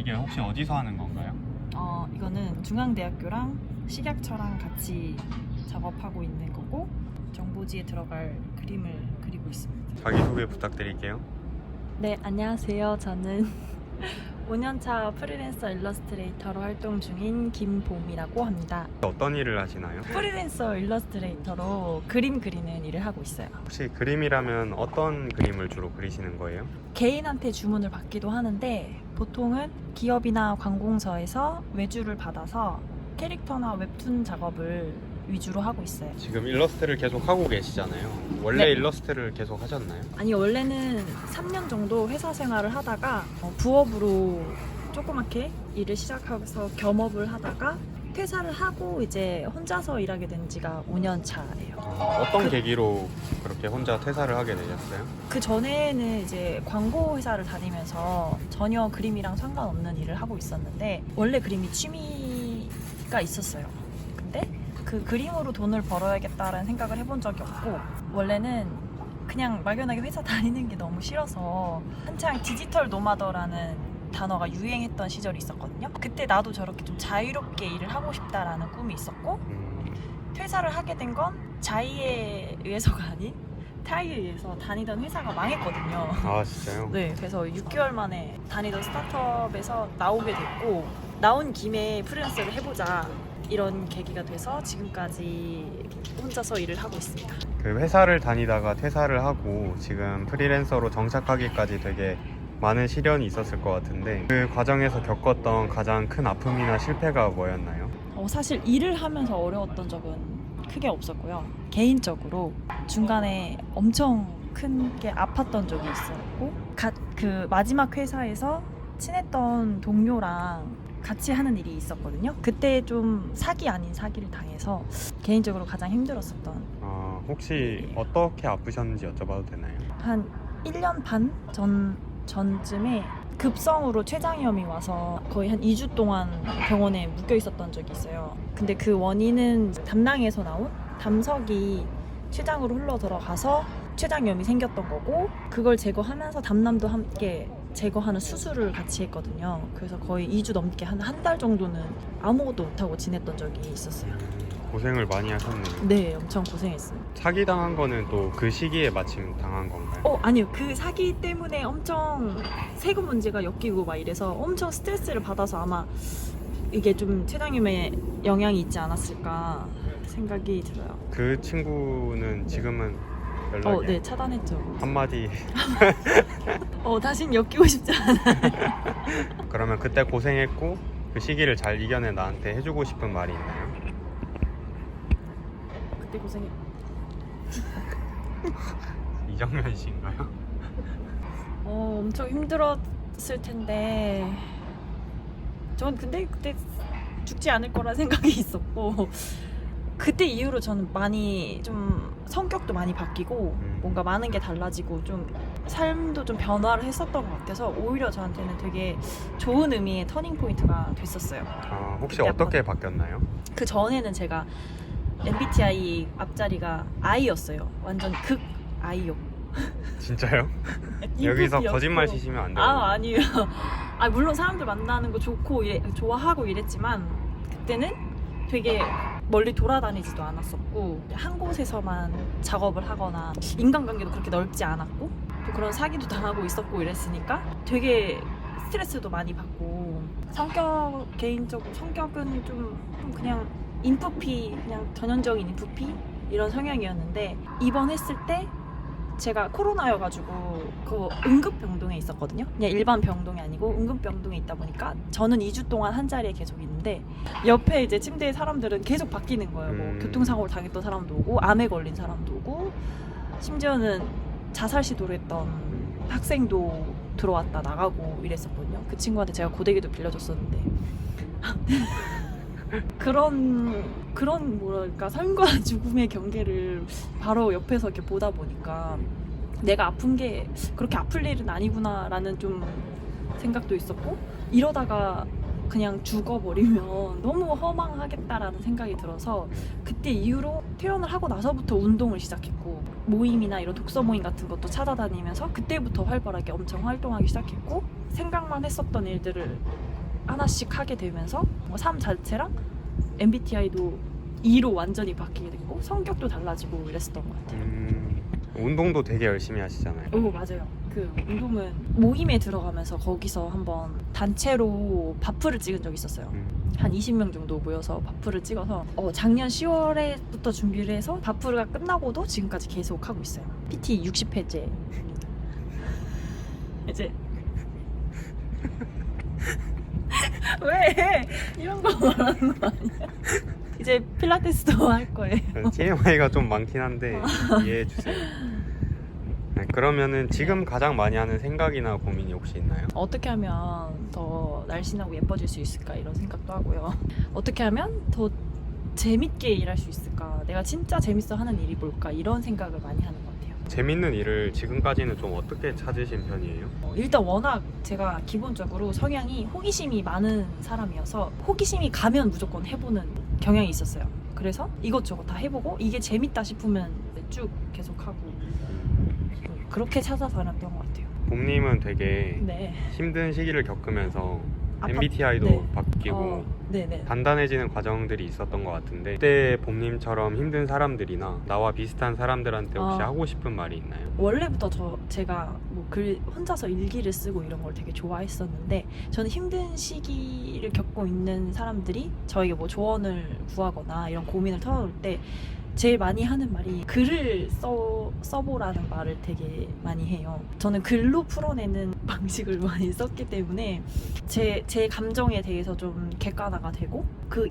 이게 혹시 어디서 하는 건가요? 이거는 중앙대학교랑 식약처랑 같이 작업하고 있는 거고 정보지에 들어갈 그림을 그리고 있습니다. 자기소개 부탁드릴게요. 네, 안녕하세요. 저는 5년차 프리랜서 일러스트레이터로 활동 중인 김봄이라고 합니다. 어떤 일을 하시나요? 프리랜서 일러스트레이터로 그림 그리는 일을 하고 있어요. 혹시 그림이라면 어떤 그림을 주로 그리시는 거예요? 개인한테 주문을 받기도 하는데 보통은 기업이나 관공서에서 외주를 받아서 캐릭터나 웹툰 작업을 위주로 하고 있어요. 지금 일러스트를 계속 하고 계시잖아요. 원래 네. 일러스트를 계속 하셨나요? 아니, 원래는 3년 정도 회사 생활을 하다가 부업으로 조그맣게 일을 시작해서 겸업을 하다가 퇴사를 하고 이제 혼자서 일하게 된 지가 5년 차예요. 어떤 계기로 그렇게 혼자 퇴사를 하게 되셨어요? 그 전에는 이제 광고 회사를 다니면서 전혀 그림이랑 상관없는 일을 하고 있었는데 원래 그림이 취미가 있었어요. 근데 그 그림으로 돈을 벌어야겠다라는 생각을 해본 적이 없고 원래는 그냥 막연하게 회사 다니는 게 너무 싫어서 한창 디지털 노마더라는 단어가 유행했던 시절이 있었거든요. 그때 나도 저렇게 좀 자유롭게 일을 하고 싶다라는 꿈이 있었고 퇴사를 하게 된 건 자의에 의해서가 아닌 타의에 의해서 다니던 회사가 망했거든요. 아 진짜요? 네, 그래서 6개월 만에 다니던 스타트업에서 나오게 됐고 나온 김에 프리랜서를 해보자 이런 계기가 돼서 지금까지 혼자서 일을 하고 있습니다. 그 회사를 다니다가 퇴사를 하고 지금 프리랜서로 정착하기까지 되게 많은 시련이 있었을 것 같은데 그 과정에서 겪었던 가장 큰 아픔이나 실패가 뭐였나요? 사실 일을 하면서 어려웠던 적은 크게 없었고요. 개인적으로 중간에 엄청 큰 게 아팠던 적이 있었고 그 마지막 회사에서 친했던 동료랑 같이 하는 일이 있었거든요. 그때 좀 사기 아닌 사기를 당해서 개인적으로 가장 힘들었었던 혹시 어떻게 아프셨는지 여쭤봐도 되나요? 한 1년 반 전쯤에 급성으로 췌장염이 와서 거의 한 2주 동안 병원에 묶여 있었던 적이 있어요. 근데 그 원인은 담낭에서 나온 담석이 췌장으로 흘러 들어가서 췌장염이 생겼던 거고 그걸 제거하면서 담낭도 함께 제거하는 수술을 같이 했거든요. 그래서 거의 2주 넘게 한 달 정도는 아무것도 못하고 지냈던 적이 있었어요. 고생을 많이 하셨네요. 네, 엄청 고생했어요. 사기당한 거는 또 그 시기에 마침 당한 건가요? 아니요. 그 사기 때문에 엄청 세금 문제가 엮이고 막 이래서 엄청 스트레스를 받아서 아마 이게 좀 췌장염에 영향이 있지 않았을까 생각이 들어요. 그 친구는 지금은 연락이 네, 차단했죠. 한마디 다신 엮이고 싶지 않아. 그러면 그때 고생했고 그 시기를 잘 이겨낸 나한테 해주고 싶은 말이 있나요? 그때 고생해. 이정면 씨인가요? 엄청 힘들었을 텐데 전 근데 그때 죽지 않을 거라 생각이 있었고 그때 이후로 저는 많이 좀 성격도 많이 바뀌고 뭔가 많은 게 달라지고 좀 삶도 좀 변화를 했었던 것 같아서 오히려 저한테는 되게 좋은 의미의 터닝 포인트가 됐었어요. 혹시 그때 어떻게 바뀌었나요? 그 전에는 제가 MBTI 앞자리가 I였어요. 완전 극 I요. 진짜요? 여기서 거짓말 치시면 안 돼요. 아니에요. 물론 사람들 만나는 거 좋고 좋아하고 이랬지만 그때는 되게 멀리 돌아다니지도 않았었고 한 곳에서만 작업을 하거나 인간관계도 그렇게 넓지 않았고 또 그런 사기도 당하고 있었고 이랬으니까 되게 스트레스도 많이 받고 개인적으로 성격은 좀 그냥 인프피, 그냥 전형적인 인프피 이런 성향이었는데 입원했을 때 제가 코로나여가지고 그 응급병동에 있었거든요. 그냥 일반 병동이 아니고 응급병동에 있다 보니까 저는 2주 동안 한 자리에 계속 있는데 옆에 이제 침대에 사람들은 계속 바뀌는 거예요. 뭐 교통사고를 당했던 사람도 오고 암에 걸린 사람도 오고 심지어는 자살 시도를 했던 학생도 들어왔다 나가고 이랬었거든요. 그 친구한테 제가 고데기도 빌려줬었는데 그런 뭐랄까 삶과 죽음의 경계를 바로 옆에서 이렇게 보다 보니까 내가 아픈 게 그렇게 아플 일은 아니구나라는 좀 생각도 있었고 이러다가 그냥 죽어버리면 너무 허망하겠다라는 생각이 들어서 그때 이후로 퇴원을 하고 나서부터 운동을 시작했고 모임이나 이런 독서 모임 같은 것도 찾아다니면서 그때부터 활발하게 엄청 활동하기 시작했고 생각만 했었던 일들을 하나씩 하게 되면서 삶 자체랑 MBTI도 E로 완전히 바뀌게 됐고 성격도 달라지고 이랬었던 것 같아요. 운동도 되게 열심히 하시잖아요. 오, 맞아요. 그 운동은 모임에 들어가면서 거기서 한번 단체로 바프를 찍은 적이 있었어요. 한 20명 정도 모여서 바프를 찍어서 작년 10월에부터 준비를 해서 바프가 끝나고도 지금까지 계속 하고 있어요. PT 60회째. 이제 왜 이런 거 말하는 거 아니야? 이제 필라테스도 할 거예요. TMI가 좀 많긴 한데 이해해 주세요. 네, 그러면은 지금 가장 많이 하는 생각이나 고민이 혹시 있나요? 어떻게 하면 더 날씬하고 예뻐질 수 있을까 이런 생각도 하고요. 어떻게 하면 더 재밌게 일할 수 있을까? 내가 진짜 재밌어 하는 일이 뭘까? 이런 생각을 많이 하는 것 같아요. 재밌는 일을 지금까지는 좀 어떻게 찾으신 편이에요? 일단 워낙 제가 기본적으로 성향이 호기심이 많은 사람이어서 호기심이 가면 무조건 해보는 경향이 있었어요. 그래서 이것저것 다 해보고 이게 재밌다 싶으면 쭉 계속하고 그렇게 찾아서 다녔던 것 같아요. 봄님은 되게 네. 힘든 시기를 겪으면서 아파- MBTI도 네. 바뀌고 네네. 단단해지는 과정들이 있었던 것 같은데 그때 봄님처럼 힘든 사람들이나 나와 비슷한 사람들한테 혹시 하고 싶은 말이 있나요? 원래부터 제가 뭐 혼자서 일기를 쓰고 이런 걸 되게 좋아했었는데 저는 힘든 시기를 겪고 있는 사람들이 저에게 뭐 조언을 구하거나 이런 고민을 털어놓을 때 제일 많이 하는 말이 글을 써보라는 말을 되게 많이 해요. 저는 글로 풀어내는 방식을 많이 썼기 때문에 제 감정에 대해서 좀 객관화가 되고 그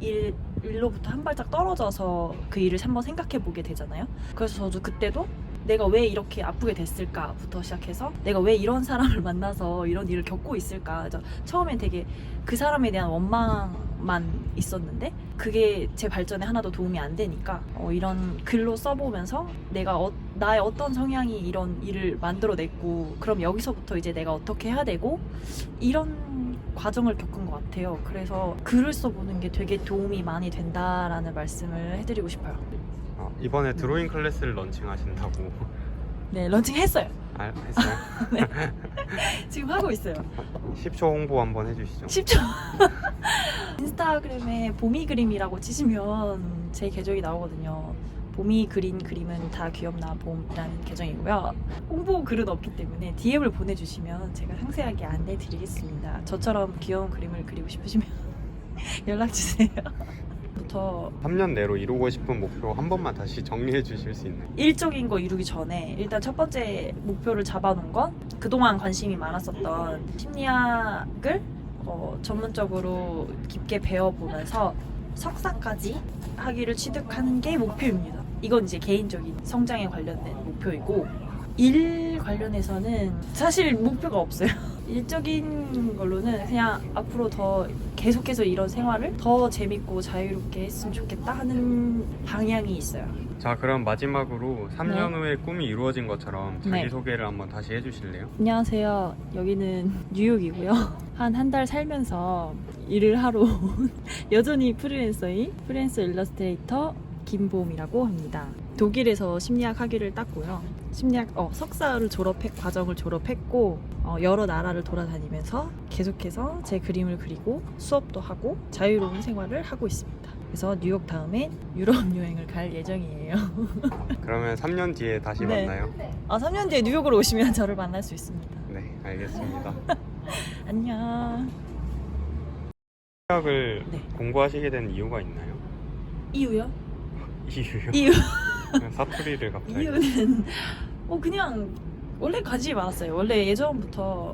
일로부터 한 발짝 떨어져서 그 일을 한번 생각해 보게 되잖아요. 그래서 저도 그때도 내가 왜 이렇게 아프게 됐을까부터 시작해서 내가 왜 이런 사람을 만나서 이런 일을 겪고 있을까. 처음엔 되게 그 사람에 대한 원망만 있었는데 그게 제 발전에 하나도 도움이 안 되니까 이런 글로 써보면서 내가 나의 어떤 성향이 이런 일을 만들어냈고 그럼 여기서부터 이제 내가 어떻게 해야 되고 이런 과정을 겪은 것 같아요. 그래서 글을 써보는 게 되게 도움이 많이 된다라는 말씀을 해드리고 싶어요. 이번에 드로잉 클래스를 런칭하신다고. 네, 런칭했어요. 했어요? 네. 지금 하고 있어요. 10초 홍보 한번 해주시죠. 10초. 인스타그램에 봄이 그림이라고 치시면 제 계정이 나오거든요. 봄이 그린 그림은 다 귀엽나 봄이라는 계정이고요. 홍보 글은 없기 때문에 DM을 보내주시면 제가 상세하게 안내 드리겠습니다. 저처럼 귀여운 그림을 그리고 싶으시면 연락주세요. 부터 3년 내로 이루고 싶은 목표 한 번만 다시 정리해 주실 수 있나요? 일적인 거 이루기 전에 일단 첫 번째 목표를 잡아놓은 건 그동안 관심이 많았었던 심리학을 전문적으로 깊게 배워보면서 석사까지 하기를 취득하는 게 목표입니다. 이건 이제 개인적인 성장에 관련된 목표이고 일 관련해서는 사실 목표가 없어요. 일적인 걸로는 그냥 앞으로 더 계속해서 이런 생활을 더 재밌고 자유롭게 했으면 좋겠다 하는 방향이 있어요. 자, 그럼 마지막으로 3년 네. 후에 꿈이 이루어진 것처럼 네. 자기소개를 한번 다시 해주실래요? 안녕하세요. 여기는 뉴욕이고요. 한 달 살면서 일을 하러 온 여전히 프리랜서인 프리랜서 일러스트레이터 김보음이라고 합니다. 독일에서 심리학 학위를 땄고요. 심리학 석사를 과정을 졸업했고 여러 나라를 돌아다니면서 계속해서 제 그림을 그리고 수업도 하고 자유로운 생활을 하고 있습니다. 그래서 뉴욕 다음엔 유럽 여행을 갈 예정이에요. 그러면 3년 뒤에 다시 네. 만나요? 3년 뒤에 뉴욕으로 오시면 저를 만날 수 있습니다. 네, 알겠습니다. 안녕. 심리학을 네. 공부하시게 된 이유가 있나요? 이유요? 이유요? 이유. 사투리를 갑자기. 이유는 그냥 원래 관심이 많았어요. 원래 예전부터